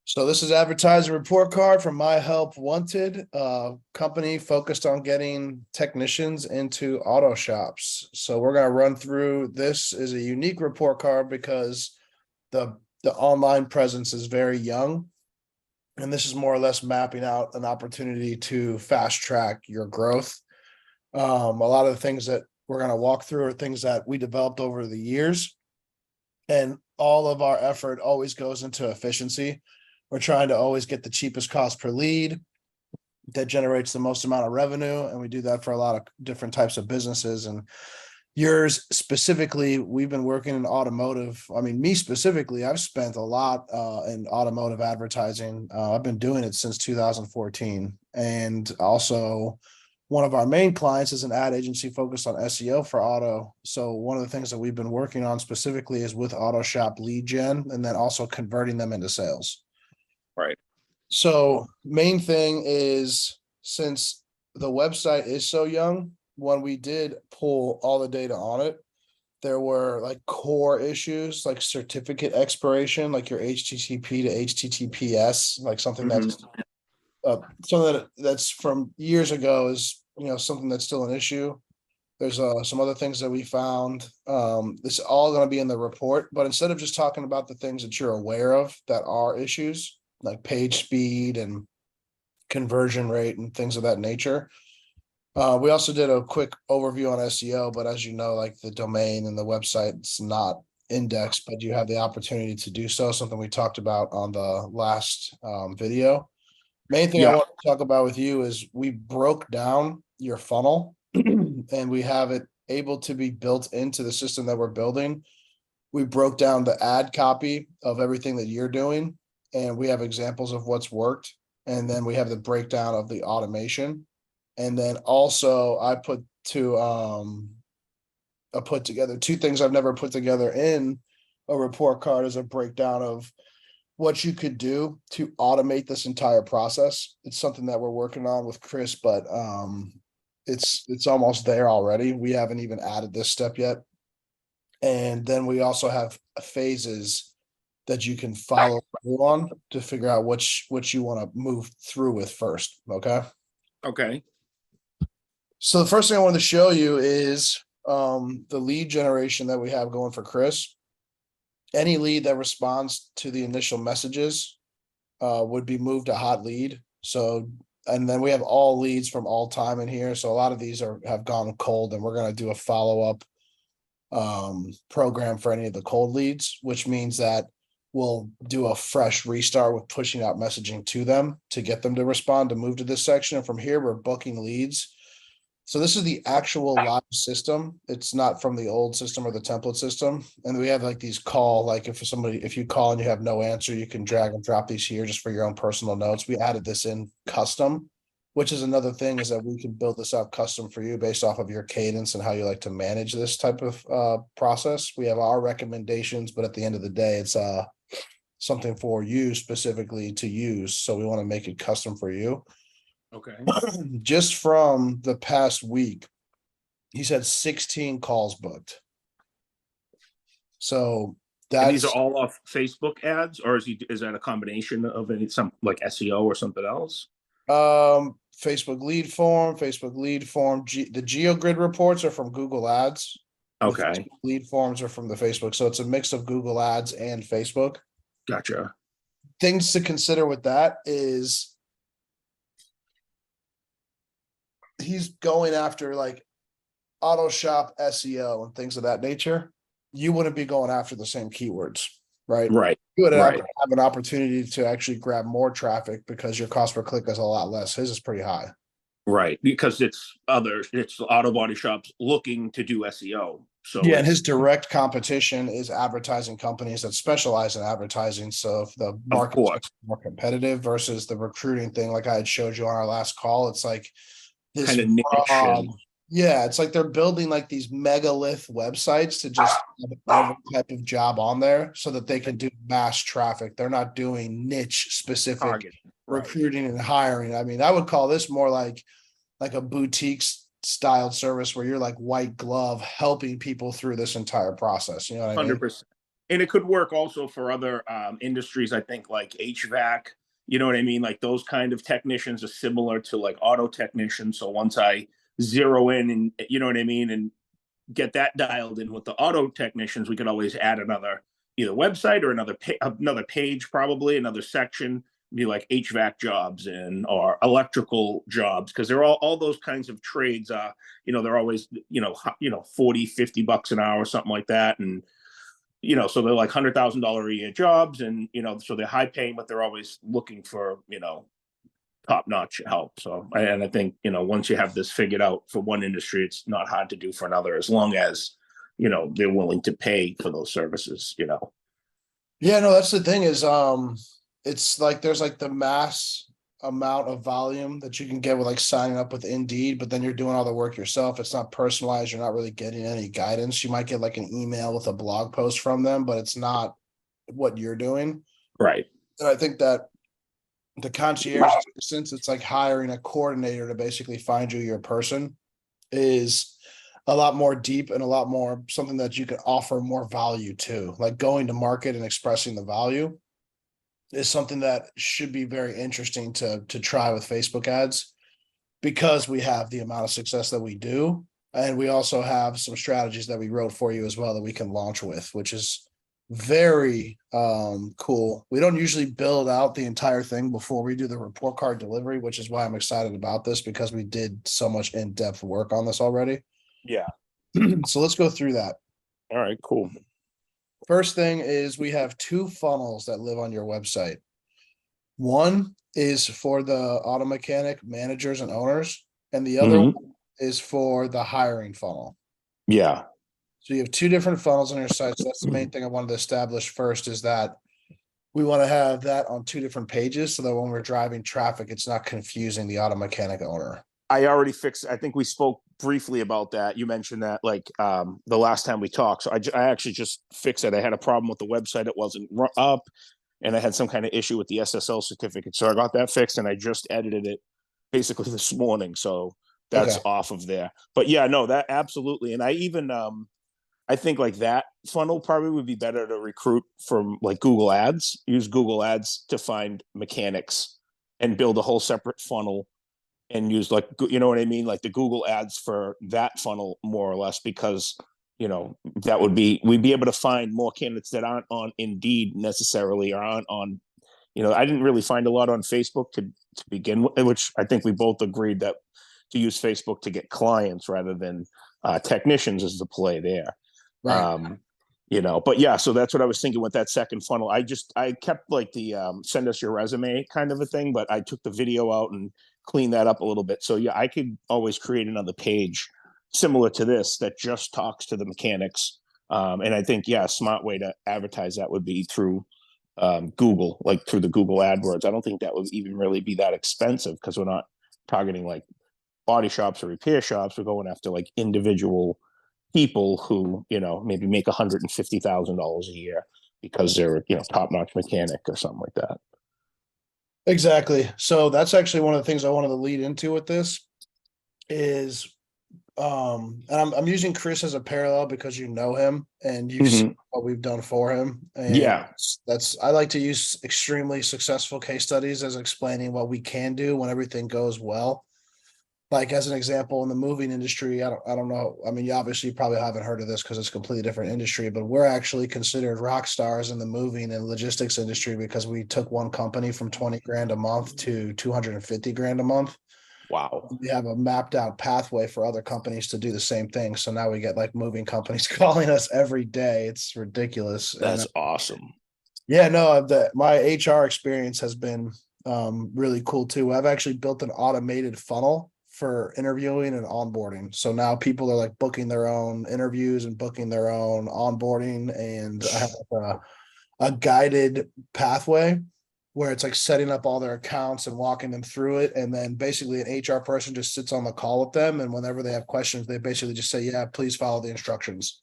So this is advertiser report card from My Help Wanted, company focused on getting technicians into auto shops. So we're going to run through. This is a unique report card because the online presence is very young, and this is more or less mapping out an opportunity to fast track your growth. A lot of the things that we're going to walk through are things that we developed over the years, and all of our effort always goes into efficiency. We're trying to always get the cheapest cost per lead that generates the most amount of revenue. And we do that for a lot of different types of businesses. And yours specifically, we've been working in automotive. I mean, me specifically, I've spent a lot in automotive advertising. I've been doing it since 2014. And also, one of our main clients is an ad agency focused on SEO for auto. So one of the things that we've been working on specifically is with auto shop lead gen, and then also converting them into sales. Right. So main thing is, since the website is so young, when we did pull all the data on it, there were like core issues like certificate expiration, like your HTTP to HTTPS, like something that's that's from years ago is, something that's still an issue. There's some other things that we found. This is all going to be in the report, but instead of just talking about the things that you're aware of that are issues, like page speed and conversion rate and things of that nature. We also did a quick overview on SEO, but as you know, like the domain and the website, it's not indexed, but you have the opportunity to do so, something we talked about on the last video. Main thing I want to talk about with you is we broke down your funnel and we have it able to be built into the system that we're building. We broke down the ad copy of everything that you're doing, and we have examples of what's worked. And then we have the breakdown of the automation. And then also I put together two things I've never put together in a report card as a breakdown of what you could do to automate this entire process. It's something that we're working on with Chris, but it's almost there already. We haven't even added this step yet. And then we also have phases that you can follow through on to figure out which you want to move through with first. Okay. Okay. So the first thing I wanted to show you is the lead generation that we have going for Chris. Any lead that responds to the initial messages would be moved to hot lead. So, and then we have all leads from all time in here. So a lot of these have gone cold, and we're going to do a follow-up program for any of the cold leads, which means that we'll do a fresh restart with pushing out messaging to them to get them to respond, to move to this section. And from here, we're booking leads. So this is the actual live system. It's not from the old system or the template system. And we have like these if you call and you have no answer, you can drag and drop these here just for your own personal notes. We added this in custom, which is another thing, is that we can build this out custom for you based off of your cadence and how you like to manage this type of process. We have our recommendations, but at the end of the day, it's something for you specifically to use. So we want to make it custom for you. Okay. Just from the past week, he's had 16 calls booked. So these are all off Facebook ads, or is that a combination of some like SEO or something else? Facebook lead form. The GeoGrid reports are from Google Ads. Okay. The lead forms are from the Facebook. So it's a mix of Google Ads and Facebook. Gotcha. Things to consider with that is he's going after like auto shop SEO and things of that nature. You wouldn't be going after the same keywords, right? Right. You would have an opportunity to actually grab more traffic because your cost per click is a lot less. His is pretty high. Right. Because it's auto body shops looking to do SEO. So yeah, and his direct competition is advertising companies that specialize in advertising. So if the market is more competitive versus the recruiting thing, like I had showed you on our last call, it's like this kind of niche. Yeah, it's like they're building like these megalith websites to just have every type of job on there so that they can do mass traffic. They're not doing niche specific recruiting and hiring. I mean, I would call this more like a boutique styled service where you're like white glove helping people through this entire process. You know what I mean? 100%. And it could work also for other industries, I think, like HVAC. You know what I mean? Like those kind of technicians are similar to like auto technicians. So once I zero in and you know what I mean, and get that dialed in with the auto technicians, we could always add another either website or another page, probably another section, be like HVAC jobs and or electrical jobs, because they're all those kinds of trades. They're always 40-50 bucks an hour, something like that, and so they're like $100,000 a year jobs, and so they're high paying, but they're always looking for top notch help. So, and I think once you have this figured out for one industry, it's not hard to do for another, as long as they're willing to pay for those services. Yeah, no, that's the thing is, it's like there's like the mass amount of volume that you can get with like signing up with Indeed, but then you're doing all the work yourself. It's not personalized. You're not really getting any guidance. You might get like an email with a blog post from them, but it's not what you're doing. Right. And I think that the concierge assistance, it's like hiring a coordinator to basically find you your person, is a lot more deep and a lot more something that you can offer more value to. Like going to market and expressing the value is something that should be very interesting to try with Facebook ads, because we have the amount of success that we do. And we also have some strategies that we wrote for you as well that we can launch with, which is very cool. We don't usually build out the entire thing before we do the report card delivery, which is why I'm excited about this, because we did so much in-depth work on this already. Yeah. So let's go through that. All right, cool. First thing is we have 2 funnels that live on your website. One is for the auto mechanic managers and owners, and the other one is for the hiring funnel. Yeah. So you have 2 different funnels on your site. So that's the main thing I wanted to establish first, is that we want to have that on 2 different pages so that when we're driving traffic, it's not confusing the auto mechanic owner. I already fixed. I think we spoke briefly about that. You mentioned that like the last time we talked. So I actually just fixed it. I had a problem with the website. It wasn't up, and I had some kind of issue with the SSL certificate. So I got that fixed, and I just edited it basically this morning. So that's off of there. But yeah, no, that absolutely. And I even I think like that funnel probably would be better to recruit from like Google Ads. Use Google Ads to find mechanics and build a whole separate funnel, and use like, you know what I mean? Like the Google Ads for that funnel, more or less, because that would be, we'd be able to find more candidates that aren't on Indeed necessarily, or aren't on, I didn't really find a lot on Facebook to begin with, which I think we both agreed that to use Facebook to get clients rather than technicians is the play there. Right. But yeah, so that's what I was thinking with that second funnel. I kept like the send us your resume kind of a thing, but I took the video out and cleaned that up a little bit. So yeah, I could always create another page similar to this that just talks to the mechanics. And I think, yeah, a smart way to advertise that would be through Google, like through the Google AdWords. I don't think that would even really be that expensive, because we're not targeting like body shops or repair shops. We're going after like individual people who maybe make $150,000 a year because they're top-notch mechanic or something like that. Exactly. So that's actually one of the things I wanted to lead into with this is, and I'm using Chris as a parallel because you know him and you've seen what we've done for him. And yeah, I like to use extremely successful case studies as explaining what we can do when everything goes well. Like as an example, in the moving industry, I don't know. I mean, you obviously probably haven't heard of this because it's a completely different industry, but we're actually considered rock stars in the moving and logistics industry because we took one company from 20 grand a month to 250 grand a month. Wow. We have a mapped out pathway for other companies to do the same thing. So now we get like moving companies calling us every day. It's ridiculous. That's awesome. Yeah, no, my HR experience has been really cool too. I've actually built an automated funnel for interviewing and onboarding. So now people are like booking their own interviews and booking their own onboarding. And I have a guided pathway where it's like setting up all their accounts and walking them through it. And then basically an HR person just sits on the call with them. And whenever they have questions, they basically just say, yeah, please follow the instructions.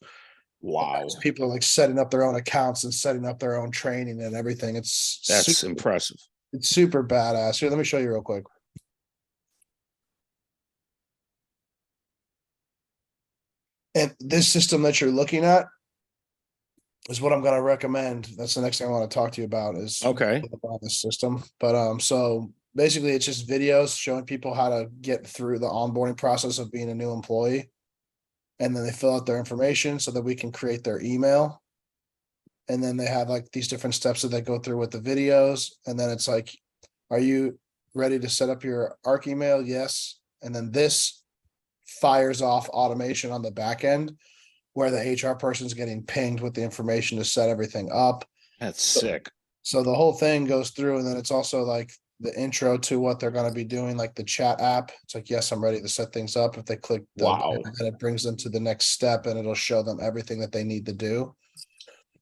Wow. People are like setting up their own accounts and setting up their own training and everything. That's impressive. It's super badass. Here, let me show you real quick. And this system that you're looking at is what I'm going to recommend. That's the next thing I want to talk to you about is Okay. about this system. But so basically it's just videos showing people how to get through the onboarding process of being a new employee. And then they fill out their information so that we can create their email. And then they have like these different steps that they go through with the videos. And then it's like, are you ready to set up your ARC email? Yes. And then this fires off automation on the back end where the HR person's getting pinged with the information to set everything up. That's sick. So the whole thing goes through, and then it's also like the intro to what they're going to be doing, like the chat app. It's like, yes, I'm ready to set things up. If they click Wow. and it brings them to the next step and it'll show them everything that they need to do.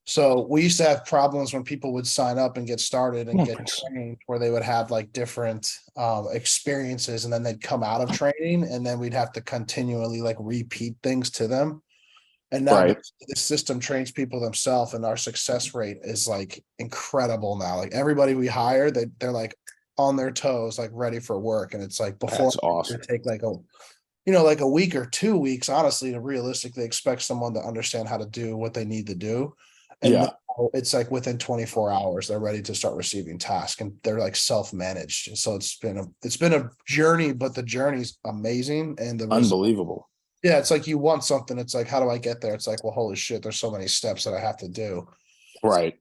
So we used to have problems when people would sign up and get started and get trained where they would have like different experiences and then they'd come out of training and then we'd have to continually like repeat things to them. And now Right. the system trains people themselves and our success rate is like incredible now. Like everybody we hire, they're like on their toes, like ready for work. And it's like before That's awesome. it take like like a week or 2 weeks, honestly, to realistically expect someone to understand how to do what they need to do. And Yeah. now it's like within 24 hours, they're ready to start receiving tasks and they're like self-managed. So it's been a journey, but the journey's amazing. And the Unbelievable. yeah, it's like you want something. It's like, how do I get there? It's like, well, holy shit, there's so many steps that I have to do. Right.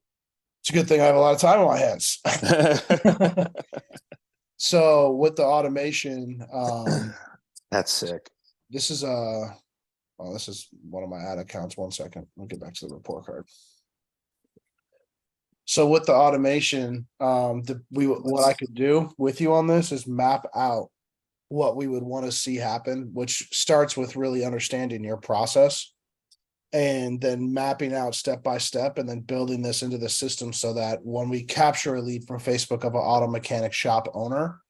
It's a good thing I have a lot of time on my hands. So with the automation, That's sick. this is this is one of my ad accounts. 1 second. I'll get back to the report card. So with the automation, what I could do with you on this is map out what we would want to see happen, which starts with really understanding your process and then mapping out step by step and then building this into the system so that when we capture a lead from Facebook of an auto mechanic shop owner,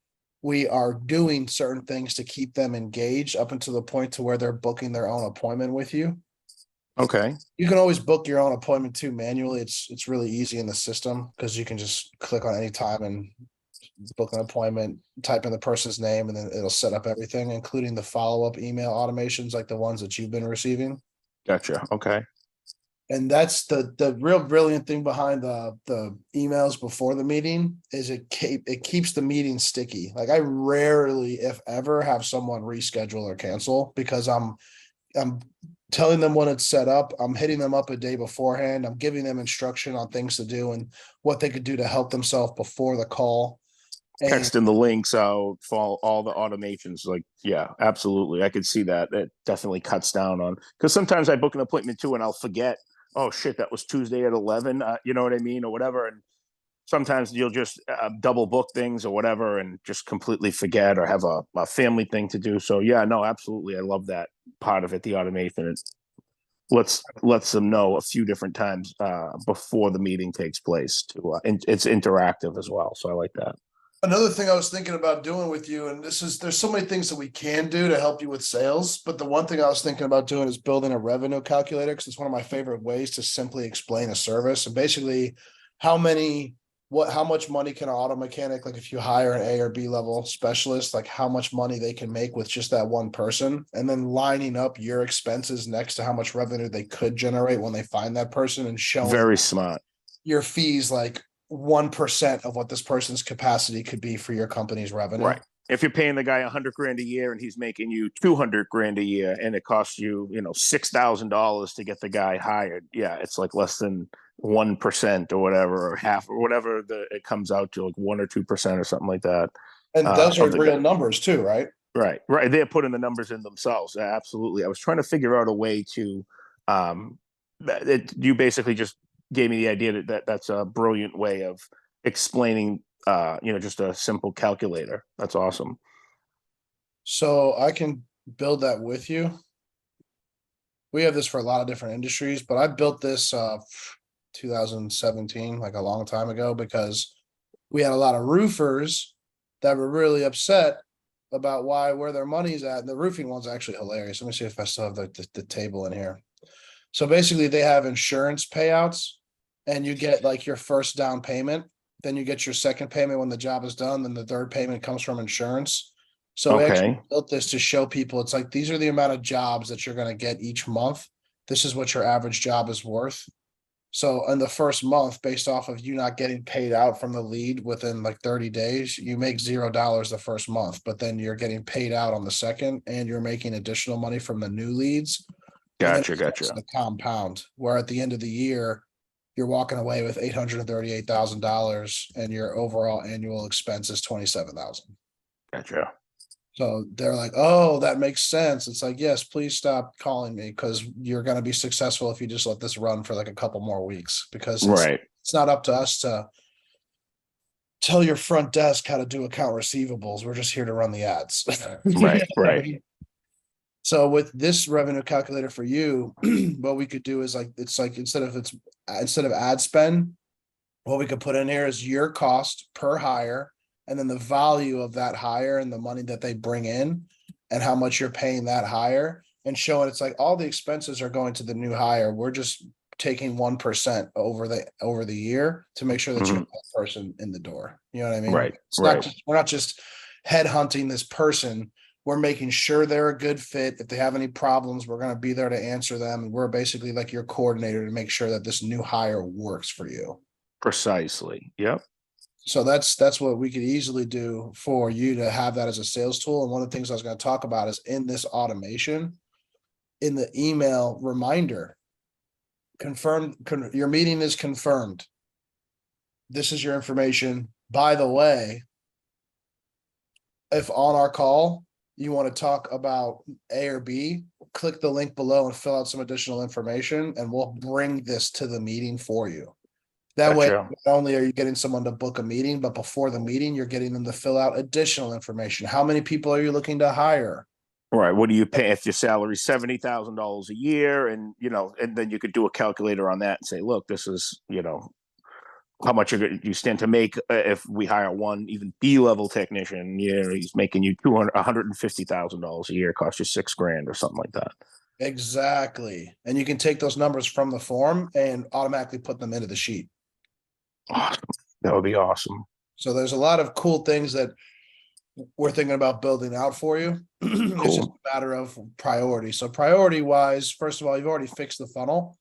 we are doing certain things to keep them engaged up until the point to where they're booking their own appointment with you. Okay. You can always book your own appointment too manually. It's really easy in the system because you can just click on any time and book an appointment, type in the person's name, and then it'll set up everything, including the follow-up email automations like the ones that you've been receiving. Gotcha. Okay. And that's the real brilliant thing behind the emails before the meeting is it keeps the meeting sticky. Like I rarely, if ever, have someone reschedule or cancel because I'm telling them when it's set up. I'm hitting them up a day beforehand. I'm giving them instruction on things to do and what they could do to help themselves before the call. And Texting the links out for all the automations. Like, yeah, absolutely. I could see that. It definitely cuts down on, because sometimes I book an appointment too and I'll forget, oh shit, that was Tuesday at 11. You know what I mean? Or whatever. And sometimes you'll just double book things or whatever and just completely forget or have a family thing to do. So yeah, no, absolutely. I love that part of it, the automation. It lets them know a few different times before the meeting takes place too. And it's interactive as well. So I like that. another thing I was thinking about doing with you, and there's so many things that we can do to help you with sales, but the one thing I was thinking about doing is building a revenue calculator because it's one of my favorite ways to simply explain a service and basically how much money can an auto mechanic, like if you hire an A or B level specialist, like how much money they can make with just that one person, and then lining up your expenses next to how much revenue they could generate when they find that person and showing Very smart. your fees like 1% of what this person's capacity could be for your company's revenue. Right. If you're paying the guy $100,000 a year and he's making you $200,000 a year and it costs you, $6,000 to get the guy hired, yeah, it's like less than 1% or whatever, or half or whatever it comes out to, like 1 or 2% or something like that. And those are of the real guy. numbers too, right? Right. They're putting the numbers in themselves. Absolutely. I was trying to figure out a way to, you basically just gave me the idea that's a brilliant way of explaining, just a simple calculator. That's awesome. So I can build that with you. We have this for a lot of different industries, but I built this 2017, like a long time ago, because we had a lot of roofers that were really upset about where their money's at. And the roofing one's actually hilarious. Let me see if I still have the table in here. So basically they have insurance payouts and you get like your first down payment. Then you get your second payment when the job is done. Then the third payment comes from insurance. So we actually built this to show people it's like these are the amount of jobs that you're going to get each month. This is what your average job is worth. So in the first month, based off of you not getting paid out from the lead within like 30 days, you make $0 the first month, but then you're getting paid out on the second and you're making additional money from the new leads. And then it starts Gotcha. to compound, where at the end of the year, you're walking away with $838,000 and your overall annual expense is 27,000. Gotcha. So they're like, oh, that makes sense. It's like, yes, please stop calling me because you're going to be successful if you just let this run for like a couple more weeks, because Right. it's not up to us to tell your front desk how to do account receivables. We're just here to run the ads. Right. So with this revenue calculator for you, what we could do is like, it's like, instead of ad spend, what we could put in here is your cost per hire, and then the value of that hire and the money that they bring in and how much you're paying that hire, and showing it's like all the expenses are going to the new hire. We're just taking 1% over the year to make sure that you have that person in the door. You know what I mean? It's not just, we're not just headhunting this person. We're making sure they're a good fit. If they have any problems, we're going to be there to answer them. And we're basically like your coordinator to make sure that this new hire works for you. Precisely. Yep. So that's what we could easily do for you to have that as a sales tool. And one of the things I was going to talk about is in this automation, in the email reminder, your meeting is confirmed. This is your information. By the way, if on our call you want to talk about A or B, click the link below and fill out some additional information, and we'll bring this to the meeting for you. That way, Gotcha. not only are you getting someone to book a meeting, but before the meeting, you're getting them to fill out additional information. How many people are you looking to hire? Right. What do you pay if your salary $70,000 a year, and and then you could do a calculator on that and say, look, this is how much you stand to make if we hire one even B-level technician. He's making you $150,000 a year, cost you $6,000 or something like that. Exactly, and you can take those numbers from the form and automatically put them into the sheet. Awesome. That would be awesome. So there's a lot of cool things that we're thinking about building out for you. It's just a matter of priority. So priority wise, first of all, you've already fixed the funnel.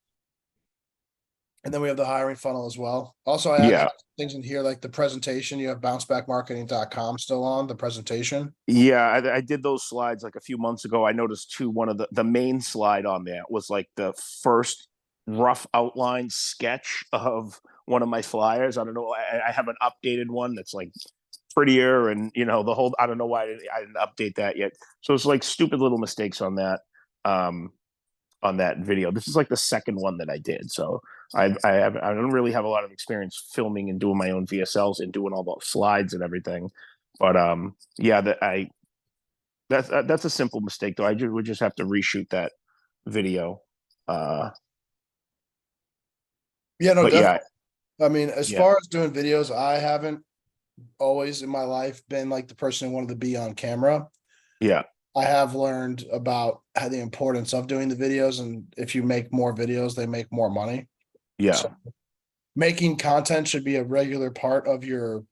And then we have the hiring funnel as well. Also, I added things in here like the presentation. You have bouncebackmarketing.com still on the presentation. Yeah, I did those slides like a few months ago. I noticed too, one of the main slide on there was like the first rough outline sketch of one of my flyers. I don't know. I have an updated one that's like prettier, and the whole, I don't know why I didn't update that yet. So it's like stupid little mistakes on that video. This is like the second one that I did. So I don't really have a lot of experience filming and doing my own VSLs and doing all the slides and everything. But yeah, that's a simple mistake though. Would just have to reshoot that video. Yeah, no, definitely. Yeah. I mean, as far as doing videos, I haven't always in my life been like the person who wanted to be on camera. Yeah. I have learned about the importance of doing the videos, and if you make more videos, they make more money. Yeah. So making content should be a regular part of your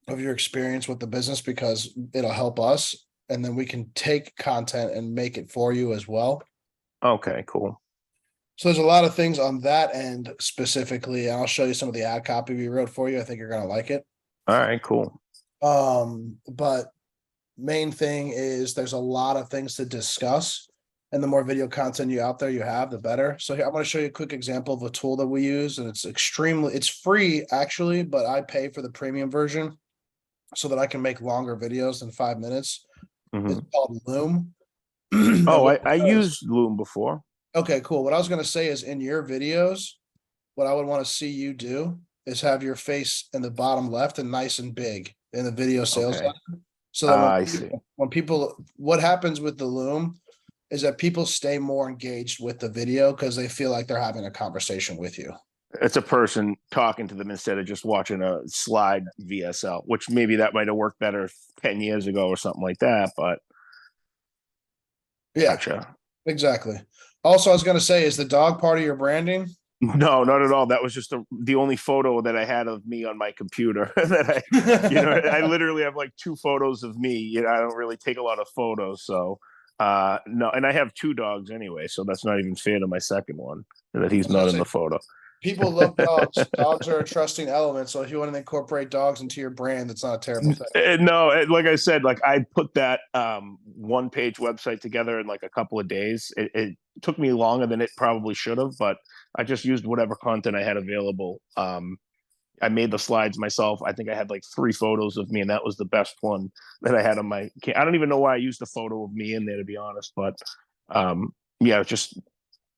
experience with the business, because it'll help us, and then we can take content and make it for you as well. Okay, cool. So there's a lot of things on that end specifically, and I'll show you some of the ad copy we wrote for you. I think you're going to like it. All right, cool. But main thing is there's a lot of things to discuss, and the more video content you out there you have, the better. So here I'm going to show you a quick example of a tool that we use, and it's free actually, but I pay for the premium version so that I can make longer videos than 5 minutes. It's called Loom. Oh, I used Loom before. Okay, cool. What I was going to say is, in your videos, what I would want to see you do is have your face in the bottom left and nice and big in the video sales letter. So that when people, what happens with the Loom is that people stay more engaged with the video because they feel like they're having a conversation with you. It's a person talking to them instead of just watching a slide VSL, which maybe that might have worked better 10 years ago or something like that, but yeah, gotcha. Exactly. Also, I was going to say, is the dog part of your branding? No, not at all. That was just the only photo that I had of me on my computer. That I literally have like 2 photos of me. I don't really take a lot of photos, so no. And I have 2 dogs anyway, so that's not even fair to my second one that he's not in the photo. People love dogs. Dogs are a trusting element. So if you want to incorporate dogs into your brand, it's not a terrible thing. No, like I said, like I put that one page website together in like a couple of days. It took me longer than it probably should have, but I just used whatever content I had available. I made the slides myself. I think I had like 3 photos of me, and that was the best one that I had on my. I don't even know why I used a photo of me in there, to be honest, but yeah, just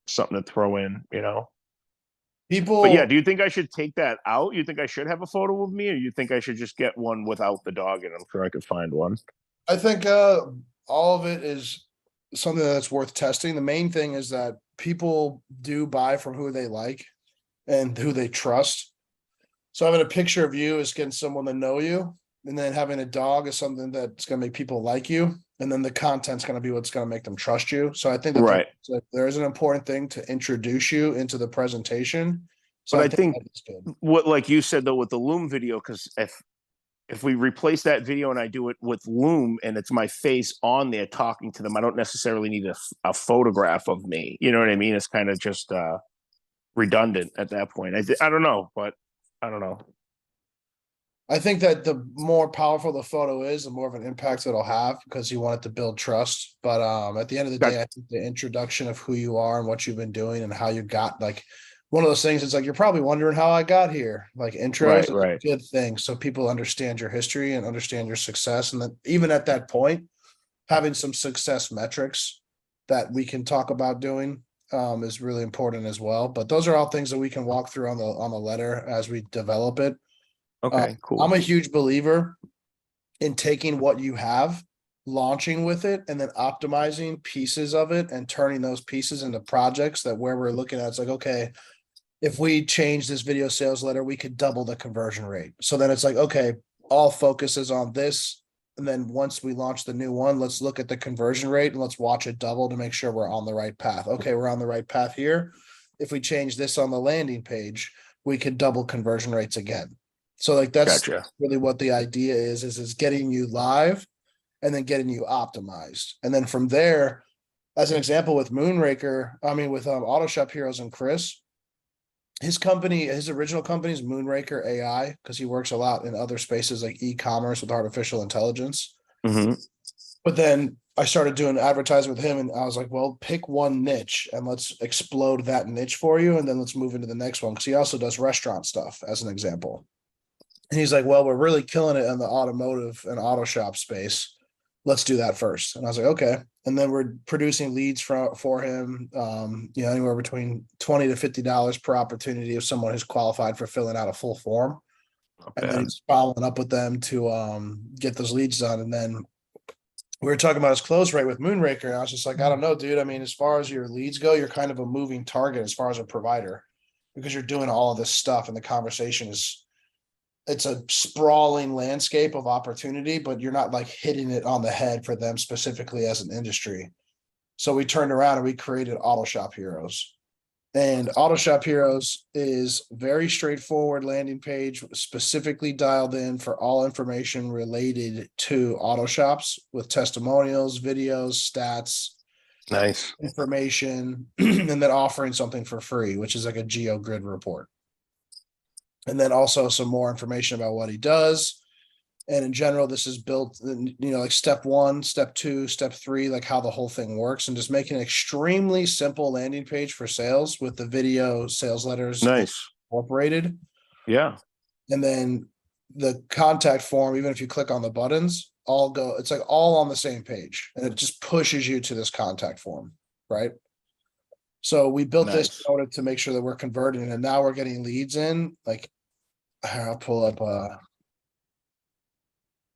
something to throw in, you know. But yeah, People, do you think I should take that out? You think I should have a photo of me, or you think I should just get one without the dog? And I'm sure I could find one. I think all of it is something that's worth testing. The main thing is that people do buy from who they like and who they trust. So having a picture of you is getting someone to know you, and then having a dog is something that's going to make people like you, and then the content's going to be what's going to make them trust you. So I think that Right. there is an important thing to introduce you into the presentation. So But I I think think that is good. what, like you said though, with the Loom video, because if we replace that video and I do it with Loom and it's my face on there talking to them, I don't necessarily need a photograph of me. You know what I mean? It's kind of just redundant at that point. I don't know, but I don't know. I think that the more powerful the photo is, the more of an impact it'll have because you want it to build trust. But at the end of the Got day, I think the introduction of who you are and what you've been doing and how you got like one of those things, it's like you're probably wondering how I got here. Like intros right, is a right. good thing. So people understand your history and understand your success. And then even at that point, having some success metrics that we can talk about doing is really important as well. But those are all things that we can walk through on the letter as we develop it. Uh, Okay, I'm cool. a huge believer in taking what you have, launching with it, and then optimizing pieces of it and turning those pieces into projects that where we're looking at, it's like, okay, if we change this video sales letter, we could double the conversion rate. So then it's like, okay, all focus is on this. And then once we launch the new one, let's look at the conversion rate and let's watch it double to make sure we're on the right path. Okay, we're on the right path here. If we change this on the landing page, we could double conversion rates again. So like that's Gotcha. really what the idea is getting you live and then getting you optimized. And then from there, as an example with Moonraker, I mean with Auto Shop Heroes and Chris, his company, his original company is Moonraker AI because he works a lot in other spaces like e-commerce with artificial intelligence. Hmm. But then I started doing advertising with him and I was like, well, pick one niche and let's explode that niche for you. And then let's move into the next one. Cause he also does restaurant stuff as an example. And he's like, well, we're really killing it in the automotive and auto shop space. Let's do that first. And I was like, okay. And then we're producing leads for him, anywhere between $20 to $50 per opportunity of someone who's qualified for filling out a full form. Not And then bad. he's following up with them to get those leads done. And then we were talking about his close rate with Moonraker. And I was just like, I don't know, dude. I mean, as far as your leads go, you're kind of a moving target as far as a provider because you're doing all of this stuff and the conversation is it's a sprawling landscape of opportunity, but you're not like hitting it on the head for them specifically as an industry. So we turned around and we created Auto Shop Heroes. And Auto Shop Heroes is very straightforward landing page, specifically dialed in for all information related to auto shops with testimonials, videos, stats, Nice. information, and then offering something for free, which is like a geo grid report. And then also some more information about what he does. And in general, this is built, like step 1, step 2, step 3, like how the whole thing works, and just making an extremely simple landing page for sales with the video sales letters Nice. incorporated. Yeah. And then the contact form, even if you click on the buttons, it's like all on the same page, and it just pushes you to this contact form, right? So we built this Nice. in order to make sure that we're converting, and now we're getting leads in. Like I'll pull up.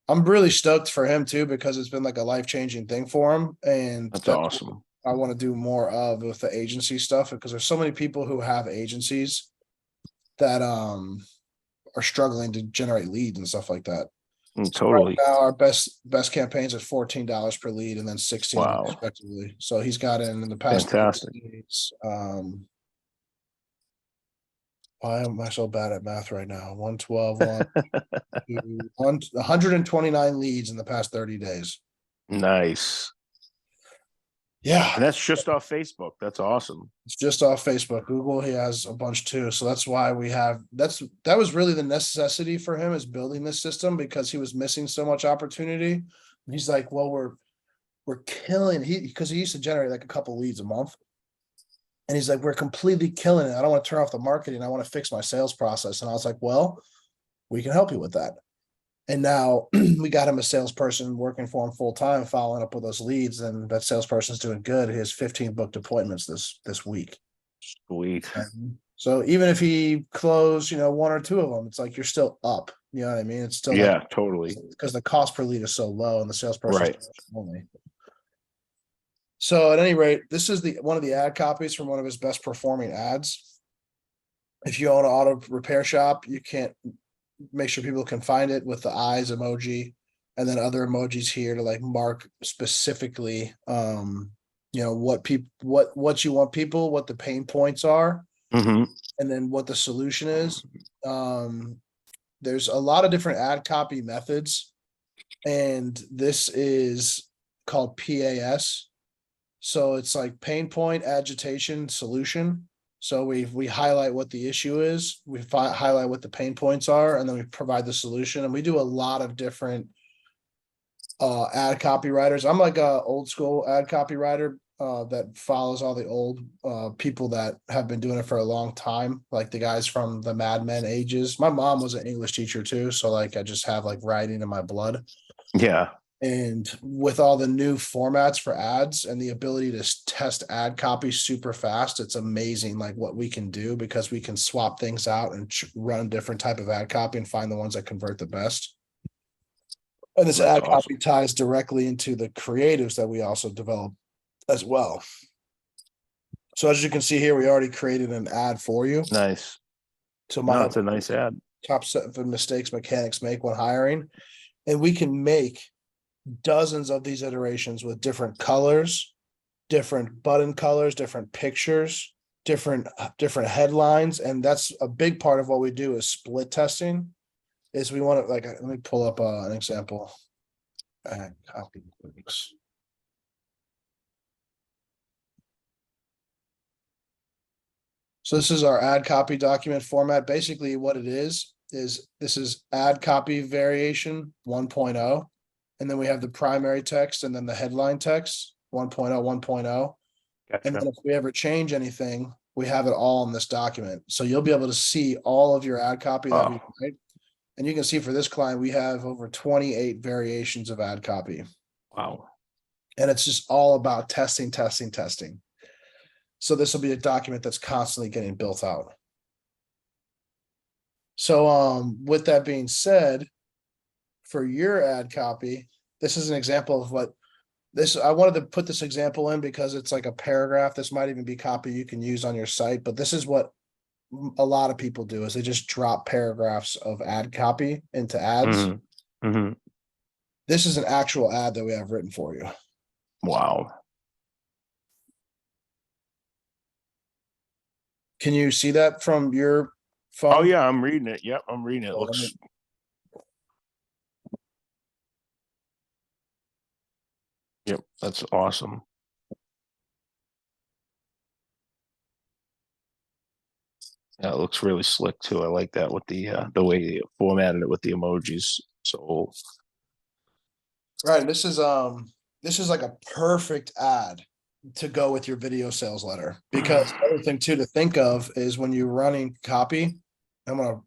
I'm really stoked for him too because it's been like a life changing thing for him, and That's that's what awesome. I want to do more of with the agency stuff because there's so many people who have agencies that are struggling to generate leads and stuff like that. So right Totally. now, our best campaigns at $14 per lead and then 16 Wow. respectively. So he's got in the past 30 Fantastic. days. Why am I so bad at math right now? 112, 129 leads in the past 30 days. Nice. Yeah, And that's just off Facebook. That's awesome. it's just off Facebook. Google, he has a bunch too. So that's why that was really the necessity for him, is building this system, because he was missing so much opportunity. And he's like, well, we're killing because he used to generate like a couple leads a month. And he's like, we're completely killing it. I don't want to turn off the marketing. I want to fix my sales process. And I was like, well, we can help you with that. And now we got him a salesperson working for him full time, following up with those leads, and that salesperson's doing good. He has 15 booked appointments this week. Sweet. So even if he closed, one or two of them, it's like you're still up. You know what I mean? It's still Yeah, totally. because the cost per lead is so low, and the salesperson Right. only. So at any rate, this is one of the ad copies from one of his best performing ads. If you own an auto repair shop, you can't make sure people can find it with the eyes emoji, and then other emojis here to like mark specifically what you want people, what the pain points are, Mm-hmm. and then what the solution is. There's a lot of different ad copy methods, and this is called PAS. So it's like pain point, agitation, solution. So we highlight what the issue is, we highlight what the pain points are, and then we provide the solution. And we do a lot of different ad copywriters. I'm like a old school ad copywriter that follows all the old people that have been doing it for a long time, like the guys from the Mad Men ages. My mom was an English teacher too, so like I just have like writing in my blood. Yeah. And with all the new formats for ads and the ability to test ad copy super fast, it's amazing like what we can do, because we can swap things out and run different type of ad copy and find the ones that convert the best. And this That's ad awesome. copy ties directly into the creatives that we also develop as well. So as you can see here, we already created an ad for you. Nice. So No, it's a nice ad. top 7 mistakes mechanics make when hiring. And we can make dozens of these iterations with different colors, different button colors, different pictures, different headlines. And that's a big part of what we do is split testing. Is we want to, like, let me pull up an example. Copy links. So this is our ad copy document format. Basically what it is this is ad copy variation 1.0. And then we have the primary text and then the headline text 1.0, 1.0. Gotcha. And then if we ever change anything, we have it all in this document. So you'll be able to see all of your ad copy that we write. And you can see for this client, we have over 28 variations of ad copy. Wow. And it's just all about testing. So this will be a document that's constantly getting built out. So with that being said, for your ad copy, this is an example of what this, I wanted to put this example in because it's like a paragraph. This might even be copy you can use on your site, but this is what a lot of people do, is they just drop paragraphs of ad copy into ads. Mm-hmm. Mm-hmm. This is an actual ad that we have written for you. Wow. Can you see that from your phone? Oh yeah, I'm reading it. Yep, I'm reading it. It looks. Yep, that's awesome. Yeah, it looks really slick too. I like that with the way you formatted it with the emojis. So right, this is like a perfect ad to go with your video sales letter, because the other thing too to think of is when you're running copy. I'm gonna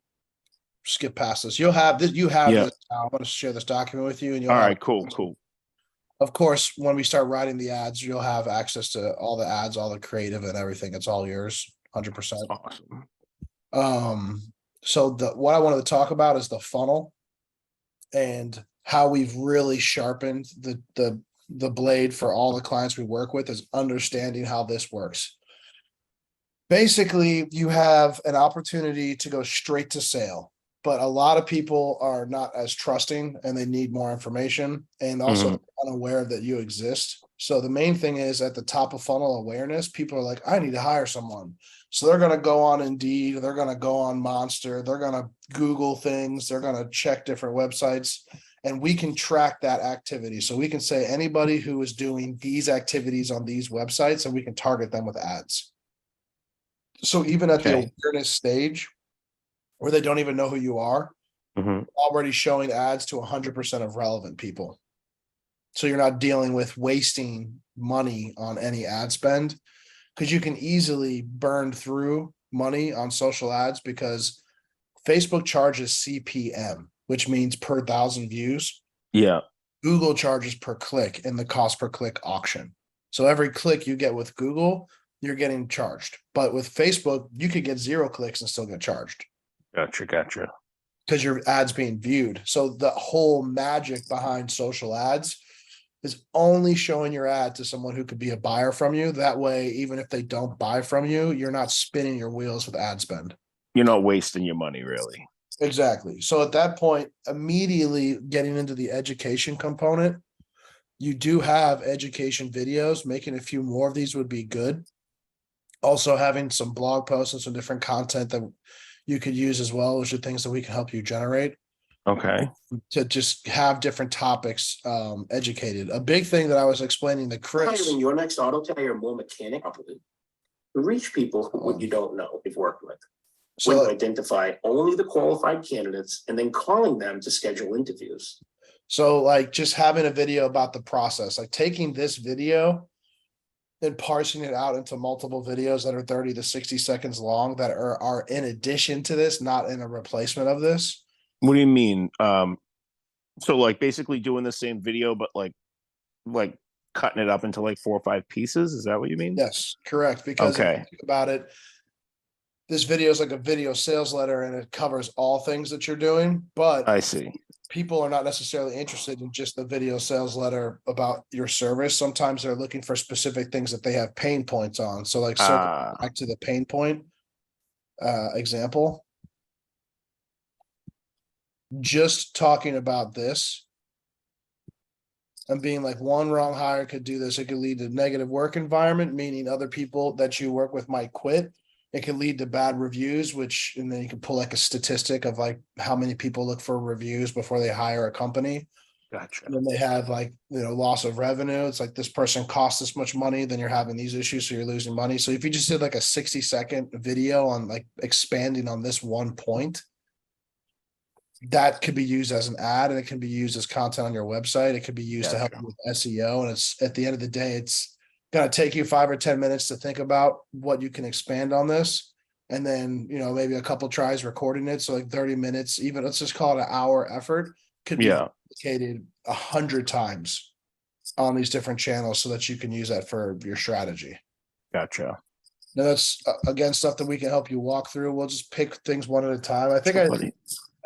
skip past this. You'll have this. You have this now. I'm gonna share this document with you, and you'll. All have, right, cool. Of course, when we start writing the ads, you'll have access to all the ads, all the creative, and everything. It's all yours, 100%. Awesome. So what I wanted to talk about is the funnel and how we've really sharpened the blade for all the clients we work with, is understanding how this works. Basically, you have an opportunity to go straight to sale, but a lot of people are not as trusting and they need more information, and also unaware that you exist. So the main thing is at the top of funnel awareness, people are like, I need to hire someone. So they're going to go on Indeed, they're going to go on Monster, they're going to Google things, they're going to check different websites. and we can track that activity. So we can say anybody who is doing these activities on these websites, and we can target them with ads. So even at the Okay. awareness stage where they don't even know who you are, Mhm. already showing ads to 100% of relevant people. So you're not dealing with wasting money on any ad spend, because you can easily burn through money on social ads, because Facebook charges CPM, which means per thousand views. Yeah. Google charges per click in the cost per click auction. So every click you get with Google, you're getting charged. But with Facebook, you could get 0 clicks and still get charged Gotcha. because your ads being viewed. So the whole magic behind social ads is only showing your ad to someone who could be a buyer from you. That way, even if they don't buy from you, you're not spinning your wheels with ad spend. You're not wasting your money, really. Exactly. So at that point, immediately getting into the education component, you do have education videos. Making a few more of these would be good. Also, having some blog posts and some different content that you could use as well, which are things that we can help you generate Okay. to just have different topics educated. A big thing that I was explaining to Chris. Hiring your next auto tire or mechanic properly. To reach people who you don't know you've worked with. So When you identify only the qualified candidates and then calling them to schedule interviews. So like just having a video about the process, like taking this video and parsing it out into multiple videos that are 30 to 60 seconds long that are in addition to this, not in a replacement of this. What do you mean? So like basically doing the same video, but like cutting it up into like 4 or 5 pieces. Is that what you mean? Yes, correct. Because if you Okay. think about it, this video is like a video sales letter and it covers all things that you're doing, but I see. people are not necessarily interested in just the video sales letter about your service. Sometimes they're looking for specific things that they have pain points on. So like circle back to the pain point example. Just talking about this and being like one wrong hire could do this. It could lead to negative work environment, meaning other people that you work with might quit. It can lead to bad reviews, which, and then you can pull like a statistic of like how many people look for reviews before they hire a company. Gotcha. And then they have like, loss of revenue. It's like this person costs this much money, then you're having these issues, so you're losing money. So if you just did like a 60-second video on like expanding on this one point, that could be used as an ad, and it can be used as content on your website. It could be used to help you with SEO. And it's at the end of the day, it's going to take you 5 or 10 minutes to think about what you can expand on this. And then, maybe a couple tries recording it. So like 30 minutes, even let's just call it an hour effort, could be replicated 100 times on these different channels so that you can use that for your strategy. Gotcha. Now that's again, stuff that we can help you walk through. We'll just pick things one at a time. I think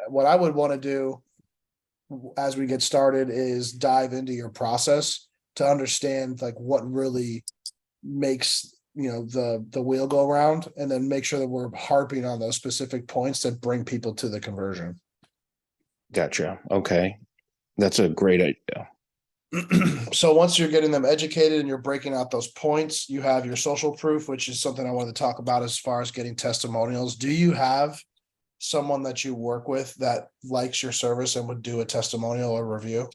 what I would want to do as we get started is dive into your process to understand like what really makes the wheel go around, and then make sure that we're harping on those specific points that bring people to the conversion. Gotcha. Okay. That's a great idea. So once you're getting them educated and you're breaking out those points, you have your social proof, which is something I wanted to talk about as far as getting testimonials. Do you have someone that you work with that likes your service and would do a testimonial or review?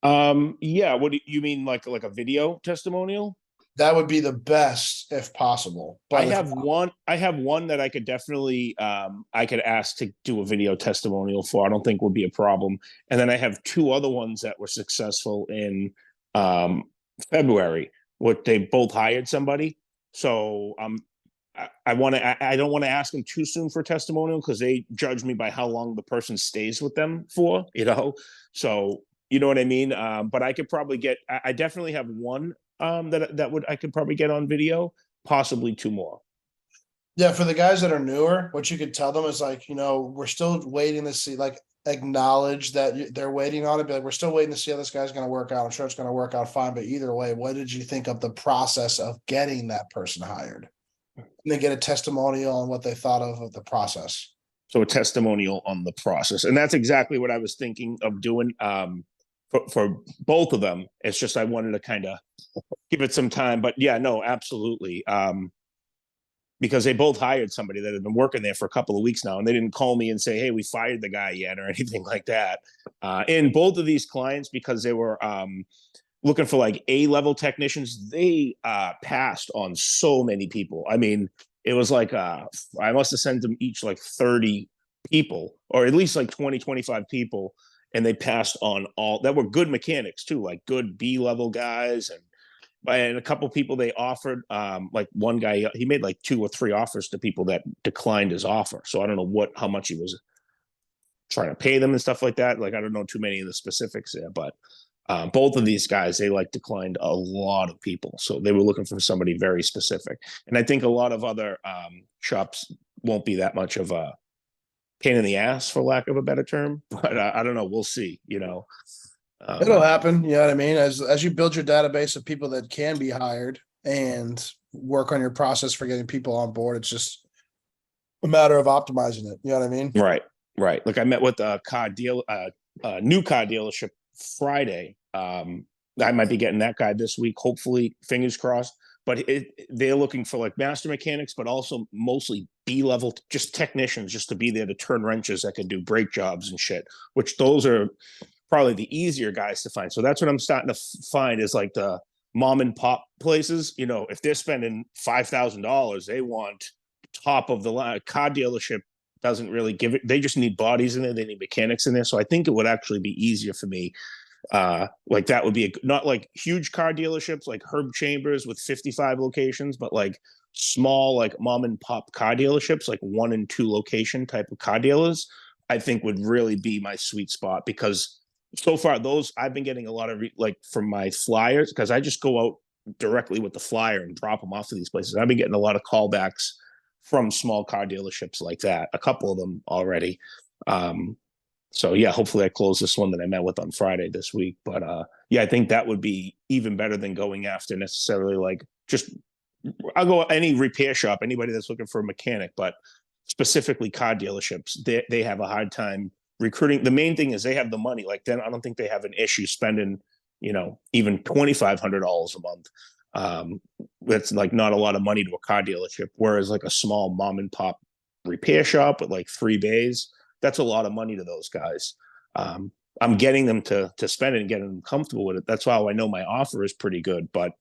Yeah. What do you mean? Like a video testimonial? That would be the best if possible. But I have one that I could definitely I could ask to do a video testimonial for. I don't think would be a problem. And then I have 2 other ones that were successful in February. What they both hired somebody. So I want to. I don't want to ask them too soon for testimonial because they judge me by how long the person stays with them for. So you know what I mean. But I could probably get. I definitely have one that I could probably get on video. Possibly 2 more. Yeah, for the guys that are newer, what you could tell them is like, we're still waiting to see, like, acknowledge that they're waiting on it. But like, we're still waiting to see how this guy's going to work out. I'm sure it's going to work out fine. But either way, what did you think of the process of getting that person hired? And they get a testimonial on what they thought of the process. So a testimonial on the process. And that's exactly what I was thinking of doing for both of them. It's just I wanted to kind of give it some time. But yeah, no, absolutely. because they both hired somebody that had been working there for a couple of weeks now, and they didn't call me and say, "Hey, we fired the guy yet," or anything like that. And both of these clients, because they were looking for like A-level technicians, they passed on so many people. I mean, it was like I must have sent them each like 30 people, or at least like 20, 25 people, and they passed on all that were good mechanics too, like good B-level guys. And a couple people they offered, like one guy, he made like 2 or 3 offers to people that declined his offer. So I don't know how much he was trying to pay them and stuff like that. Like, I don't know too many of the specifics there, but both of these guys, they like declined a lot of people. So they were looking for somebody very specific. And I think a lot of other shops won't be that much of a pain in the ass, for lack of a better term, but I don't know. We'll see, It'll happen. You know what I mean? As you build your database of people that can be hired and work on your process for getting people on board, it's just a matter of optimizing it. You know what I mean? Right. Like I met with a new car dealership Friday. I might be getting that guy this week, hopefully, fingers crossed. But they're looking for like master mechanics, but also mostly B-level, just technicians, just to be there to turn wrenches that can do brake jobs and shit, which those are probably the easier guys to find. So that's what I'm starting to find is like the mom and pop places. If they're spending $5,000, they want top of the line. Car dealership doesn't really give it. They just need bodies in there. They need mechanics in there. So I think it would actually be easier for me. Like that would be not like huge car dealerships like Herb Chambers with 55 locations, but like small, like mom and pop car dealerships, like 1 and 2 location type of car dealers, I think would really be my sweet spot, because so far those I've been getting a lot of like from my flyers, because I just go out directly with the flyer and drop them off to these places. I've been getting a lot of callbacks from small car dealerships like that, a couple of them already. So yeah, hopefully I close this one that I met with on Friday this week. But yeah, I think that would be even better than going after necessarily like just I'll go any repair shop, anybody that's looking for a mechanic, but specifically car dealerships, they have a hard time recruiting. The main thing is they have the money. Like then I don't think they have an issue spending, even $2,500 a month. That's like not a lot of money to a car dealership. Whereas like a small mom and pop repair shop with like 3 bays, that's a lot of money to those guys. I'm getting them to spend it and getting them comfortable with it. That's why I know my offer is pretty good, but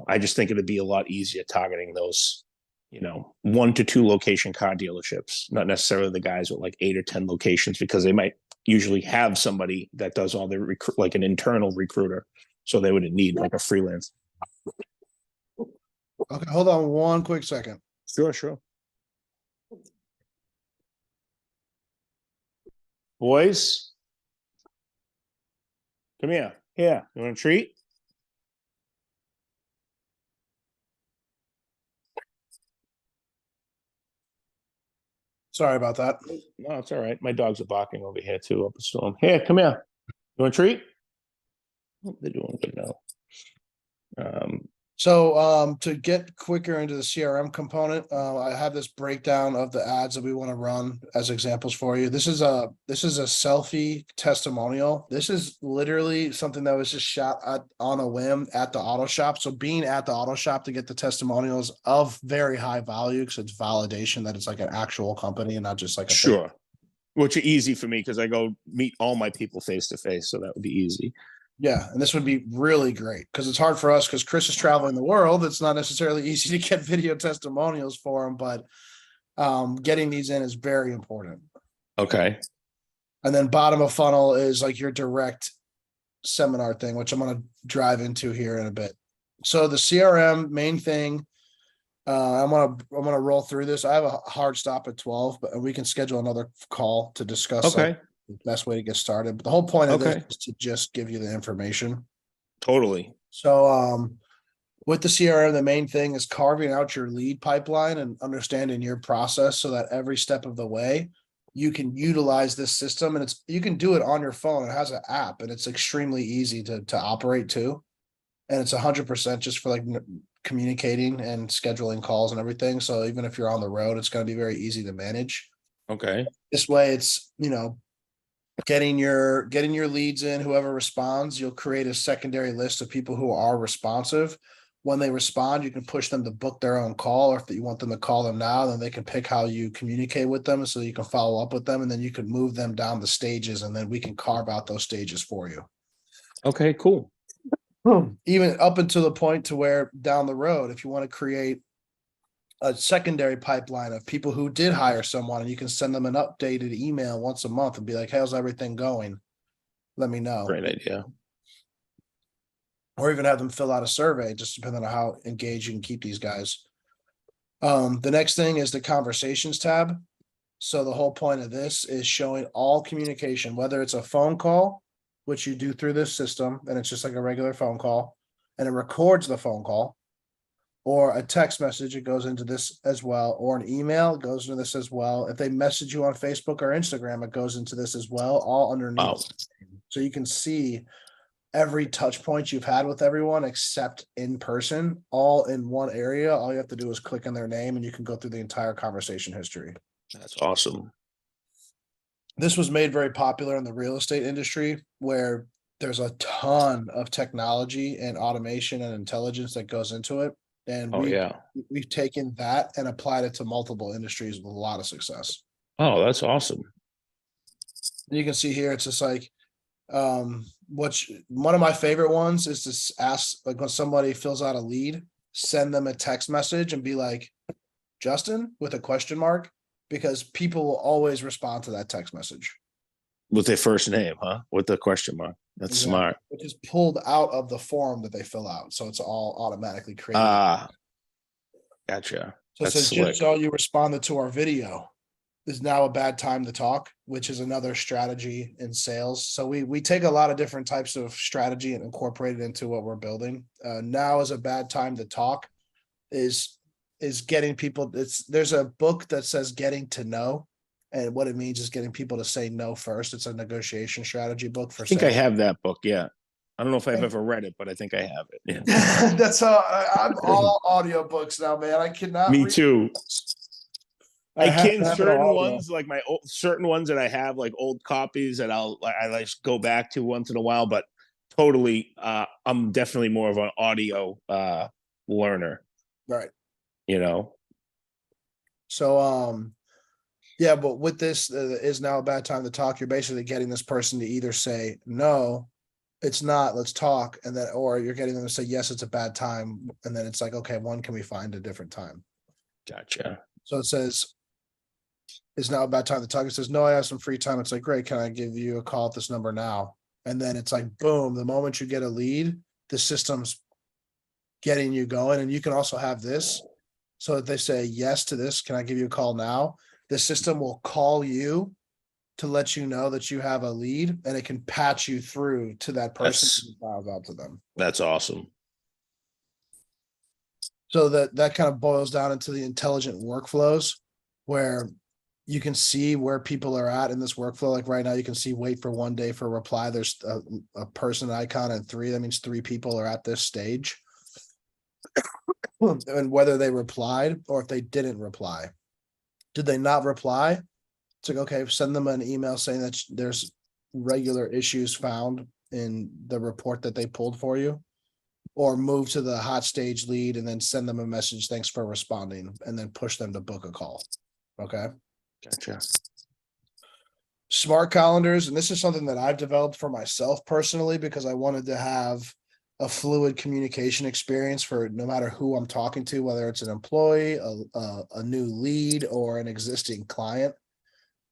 I just think it'd be a lot easier targeting those, 1 to 2 location car dealerships, not necessarily the guys with like 8 or 10 locations, because they might usually have somebody that does all their like an internal recruiter. So they wouldn't need like a freelance. Okay, hold on 1 quick second. Sure. Boys, come here. Yeah, you want a treat? Sorry about that. No, it's all right. My dogs are barking over here too up a storm. Here, come here. You want a treat? They're doing good now. So to get quicker into the CRM component, I have this breakdown of the ads that we want to run as examples for you. This is a selfie testimonial. This is literally something that was just shot on a whim at the auto shop. So being at the auto shop to get the testimonials of very high value, because it's validation that it's like an actual company and not just like a sure. thing. Which are easy for me because I go meet all my people face to face, so that would be easy. Yeah, and this would be really great because it's hard for us because Chris is traveling the world. It's not necessarily easy to get video testimonials for him, but getting these in is very important. Okay. And then bottom of funnel is like your direct seminar thing, which I'm going to drive into here in a bit. So the CRM main thing, I'm gonna roll through this. I have a hard stop at 12, but we can schedule another call to discuss. Okay. The best way to get started. But the whole point of this Okay. is to just give you the information. Totally. So with the CRM, the main thing is carving out your lead pipeline and understanding your process so that every step of the way you can utilize this system, and you can do it on your phone. It has an app and it's extremely easy to operate too. And it's 100% just for like communicating and scheduling calls and everything. So even if you're on the road, it's going to be very easy to manage. Okay. This way it's, getting your leads in, whoever responds, you'll create a secondary list of people who are responsive. when they respond, you can push them to book their own call, or if you want them to call them now, then they can pick how you communicate with them so you can follow up with them, and then you can move them down the stages, and then we can carve out those stages for you. Okay, cool. Even up until the point to where down the road, if you want to create a secondary pipeline of people who did hire someone, and you can send them an updated email once a month and be like, how's everything going? Let me know. Great idea. Or even have them fill out a survey, just depending on how engaged you can keep these guys. The next thing is the conversations tab. So the whole point of this is showing all communication, whether it's a phone call, which you do through this system, and it's just like a regular phone call, and it records the phone call, or a text message, it goes into this as well, or an email, it goes into this as well. If they message you on Facebook or Instagram, it goes into this as well, all underneath. Wow. So you can see every touch point you've had with everyone except in person, all in one area. All you have to do is click on their name and you can go through the entire conversation history. That's awesome. This was made very popular in the real estate industry, where there's a ton of technology and automation and intelligence that goes into it. And Oh, yeah. we've taken that and applied it to multiple industries with a lot of success. Oh, that's awesome. You can see here, it's just like, which one of my favorite ones is to ask, like, when somebody fills out a lead, send them a text message and be like, Justin, with a question mark, because people will always respond to that text message. With their first name, huh? With the question mark. That's Exactly. smart. Which is pulled out of the form that they fill out. So it's all automatically created. Gotcha. So it says, just so you responded to our video, is now a bad time to talk, which is another strategy in sales. So we take a lot of different types of strategy and incorporate it into what we're building. Now is a bad time to talk is getting people. There's a book that says getting to know, and what it means is getting people to say no first. It's a negotiation strategy book for I think sales. I have that book. Yeah. I don't know if I've ever read it, but I think I have it. Yeah. That's how I'm all audiobooks now, man. I cannot. Me too. I have can to have certain an audio. ones, like my old, certain ones that I have, like old copies that I like go back to once in a while, but totally, I'm definitely more of an audio learner. Right. You know. So yeah, but with this is now a bad time to talk. You're basically getting this person to either say no, it's not, let's talk, and then, or you're getting them to say yes, it's a bad time, and then it's like, okay, when can we find a different time? Gotcha. So it says, it's now a bad time to talk. It says, no, I have some free time. It's like, great, can I give you a call at this number now? And then it's like, boom, the moment you get a lead, the system's getting you going. And you can also have this. So if they say yes to this, can I give you a call now? The system will call you to let you know that you have a lead, and it can patch you through to that person who files out to them. That's awesome. So that kind of boils down into the intelligent workflows, where you can see where people are at in this workflow. Like right now, you can see wait for 1 day for a reply. There's a person icon and 3. That means 3 people are at this stage. And whether they replied or if they didn't reply. Did they not reply? It's like, okay, send them an email saying that there's regular issues found in the report that they pulled for you, or move to the hot stage lead and then send them a message, thanks for responding, and then push them to book a call. Okay. Gotcha. Smart calendars. And this is something that I've developed for myself personally, because I wanted to have a fluid communication experience for no matter who I'm talking to, whether it's an employee, a new lead, or an existing client.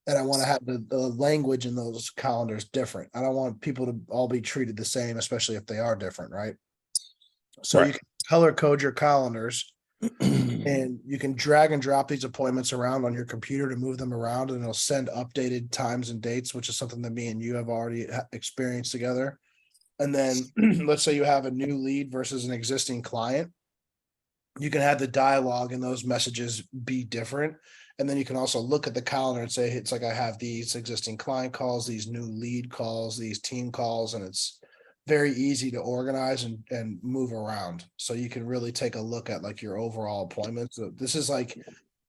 And I want to have the language in those calendars different. I don't want people to all be treated the same, especially if they are different, right? So you can color code your calendars, and you can drag and drop these appointments around on your computer to move them around, and it'll send updated times and dates, which is something that me and you have already experienced together. And then let's say you have a new lead versus an existing client. You can have the dialogue in those messages be different. And then you can also look at the calendar and say, it's like, I have these existing client calls, these new lead calls, these team calls, and it's very easy to organize and move around. So you can really take a look at like your overall appointments. So this is like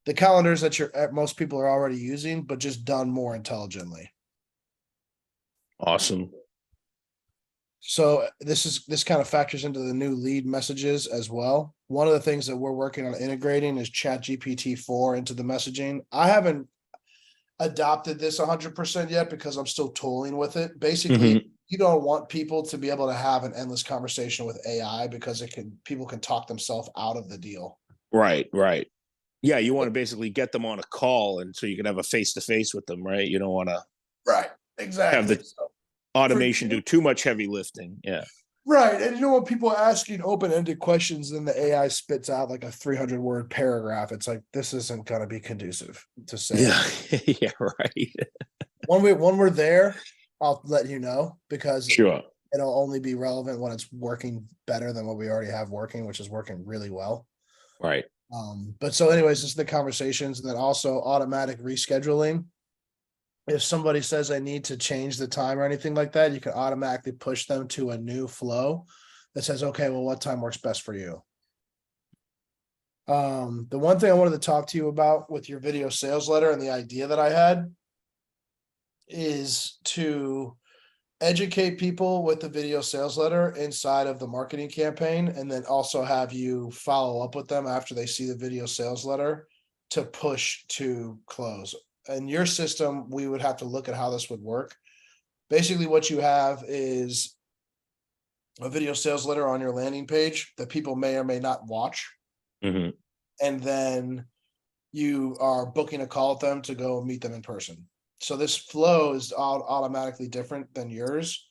the calendars that most people are already using, but just done more intelligently. Awesome. So this kind of factors into the new lead messages as well. One of the things that we're working on integrating is Chat GPT 4 into the messaging. I haven't adopted this 100% yet because I'm still tooling with it. Basically, Mhm. you don't want people to be able to have an endless conversation with AI because people can talk themselves out of the deal. Right, right. Yeah, you want to basically get them on a call, and so you can have a face to face with them, right? You don't want to Right. have Exactly. the So for automation do you, too much heavy lifting. Yeah. right. And you know what, people are asking open-ended questions, then the AI spits out like a 300-word paragraph. It's like this isn't gonna be conducive to Yeah. sales. Yeah. Right. When we're there, I'll let you know because Sure. it'll only be relevant when it's working better than what we already have working, which is working really well. Right. But so anyways, this is the conversations, and then also automatic rescheduling. If somebody says they need to change the time or anything like that, you can automatically push them to a new flow that says, okay, well, what time works best for you? The one thing I wanted to talk to you about with your video sales letter and the idea that I had is to educate people with the video sales letter inside of the marketing campaign, and then also have you follow up with them after they see the video sales letter to push to close. In your system, we would have to look at how this would work. Basically, what you have is a video sales letter on your landing page that people may or may not watch. Hmm. And then you are booking a call with them to go meet them in person. So this flow is automatically different than yours.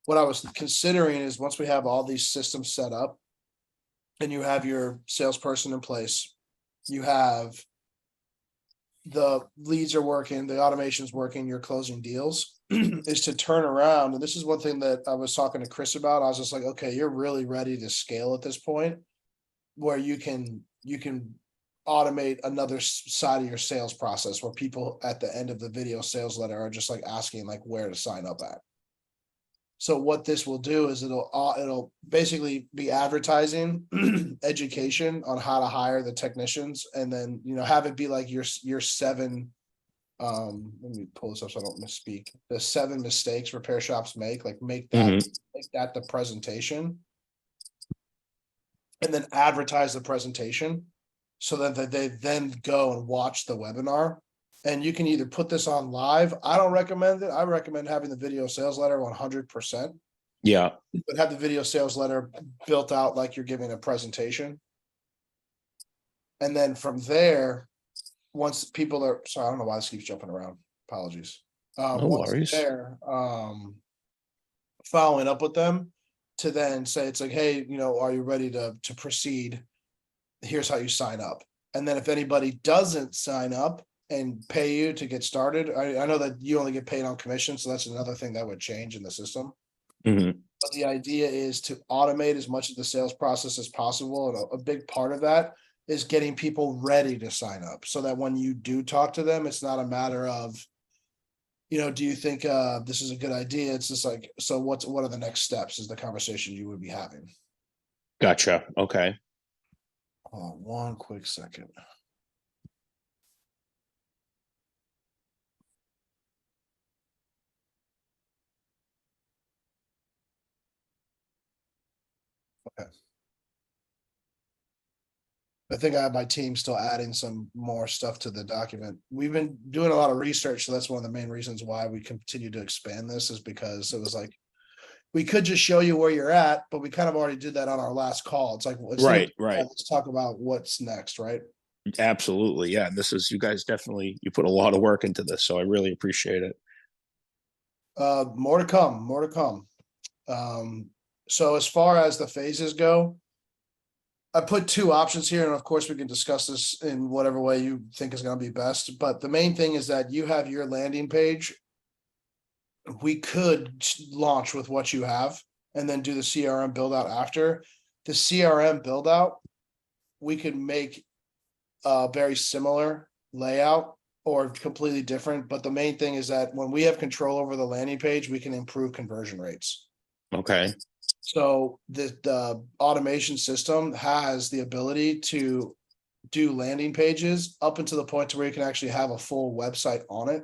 What I was considering is once we have all these systems set up and you have your salesperson in place, you have the leads are working, the automation's working, you're closing deals, is to turn around. And this is one thing that I was talking to Chris about. I was just like, okay, you're really ready to scale at this point where you can automate another side of your sales process where people at the end of the video sales letter are just like asking like where to sign up at. So what this will do is it'll basically be advertising education on how to hire the technicians, and then have it be like your seven let me pull this up so I don't misspeak. The 7 mistakes repair shops make, like Hmm. make that the presentation, and then advertise the presentation so that they then go and watch the webinar. And you can either put this on live. I don't recommend it. I recommend having the video sales letter 100%, Yeah. but have the video sales letter built out like you're giving a presentation. And then from there, once people are sorry, I don't know why this keeps jumping around. Apologies. No Once worries. they're following up with them to then say it's like, hey, are you ready to proceed? Here's how you sign up. And then if anybody doesn't sign up and pay you to get started, I know that you only get paid on commission, so that's another thing that would change in the system. Hmm. But the idea is to automate as much of the sales process as possible. And a big part of that is getting people ready to sign up so that when you do talk to them, it's not a matter of, do you think this is a good idea? It's just like, so what are the next steps is the conversation you would be having. Gotcha. Okay. Hold on one quick second. Okay. I think I have my team still adding some more stuff to the document. We've been doing a lot of research, so that's one of the main reasons why we continue to expand this is because it was like we could just show you where you're at, but we kind of already did that on our last call. It's like instead of Right. Right. let's talk about what's next, right? Absolutely. Yeah. This is, you guys definitely, you put a lot of work into this. So I really appreciate it. More to come, more to come. So as far as the phases go, I put 2 options here, and of course we can discuss this in whatever way you think is going to be best. But the main thing is that you have your landing page. We could launch with what you have and then do the CRM build out after. The CRM build out, we could make a very similar layout or completely different. But the main thing is that when we have control over the landing page, we can improve conversion rates. Okay. So the automation system has the ability to do landing pages up until the point to where you can actually have a full website on it.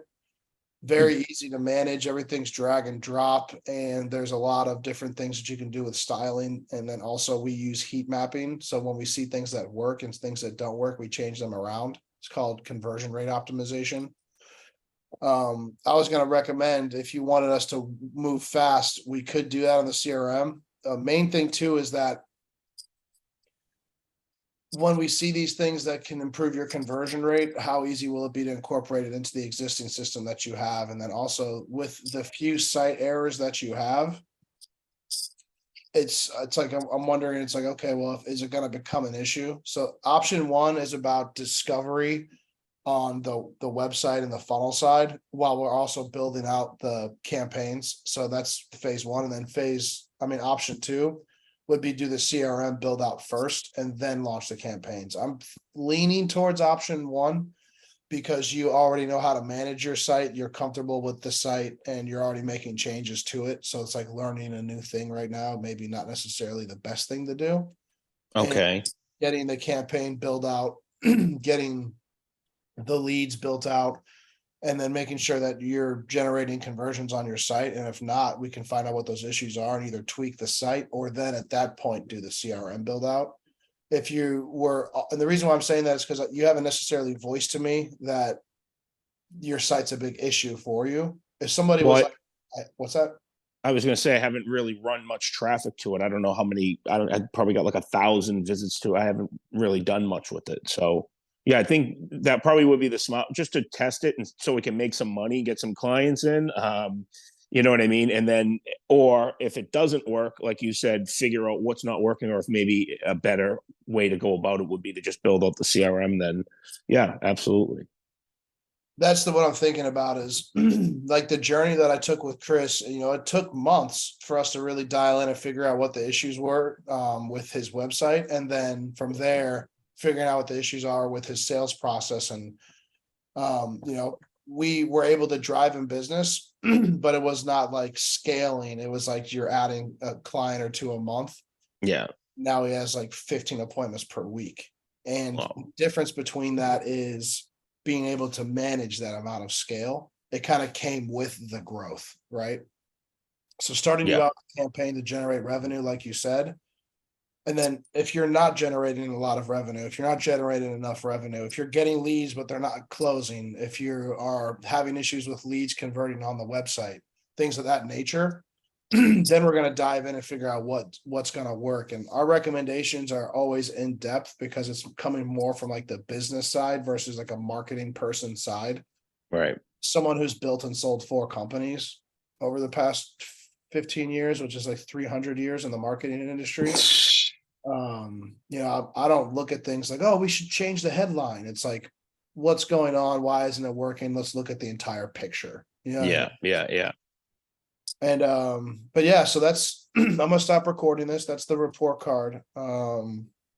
very easy to manage. Everything's drag and drop, and there's a lot of different things that you can do with styling. And then also we use heat mapping. So when we see things that work and things that don't work, we change them around. It's called conversion rate optimization. I was going to recommend, if you wanted us to move fast, we could do that on the CRM. Main thing too is that when we see these things that can improve your conversion rate, how easy will it be to incorporate it into the existing system that you have? And then also with the few site errors that you have, it's like, I'm wondering, it's like, okay, well, is it going to become an issue? So option one is about discovery on the website and the funnel side, while we're also building out the campaigns. So that's phase one. And then option two would be do the CRM build out first and then launch the campaigns. I'm leaning towards option one because you already know how to manage your site. You're comfortable with the site and you're already making changes to it. So it's like learning a new thing right now, maybe not necessarily the best thing to do. Okay. And getting the campaign build out, getting the leads built out, and then making sure that you're generating conversions on your site. And if not, we can find out what those issues are and either tweak the site or then at that point do the CRM build out. If you were, and the reason why I'm saying that is because you haven't necessarily voiced to me that your site's a big issue for you. If somebody was like, what's that? I was going to say I haven't really run much traffic to it. I don't know how many. I probably got like 1,000 visits to it. I haven't really done much with it. So yeah, I think that probably would be the smart, just to test it and so we can make some money, get some clients in. You know what I mean? And then, or if it doesn't work, like you said, figure out what's not working, or if maybe a better way to go about it would be to just build out the CRM. Then, yeah, absolutely. That's what I'm thinking about is like the journey that I took with Chris. It took months for us to really dial in and figure out what the issues were with his website. And then from there, figuring out what the issues are with his sales process. And, we were able to drive in business, but it was not like scaling. It was like you're adding a client or two a month. Yeah. Now he has like 15 appointments per week. And Wow. the difference between that is being able to manage that amount of scale. It kind of came with the growth, right? So starting you Yeah. out a campaign to generate revenue, like you said. And then if you're not generating a lot of revenue, if you're not generating enough revenue, if you're getting leads, but they're not closing, if you are having issues with leads converting on the website, things of that nature, then we're going to dive in and figure out what's going to work. And our recommendations are always in depth because it's coming more from like the business side versus like a marketing person side. Right. Someone who's built and sold 4 companies over the past 15 years, which is like 300 years in the marketing industry. I don't look at things like, oh, we should change the headline. It's like, what's going on? Why isn't it working? Let's look at the entire picture. Yeah. Yeah. And but yeah, so that's I'm gonna stop recording this. That's the report card.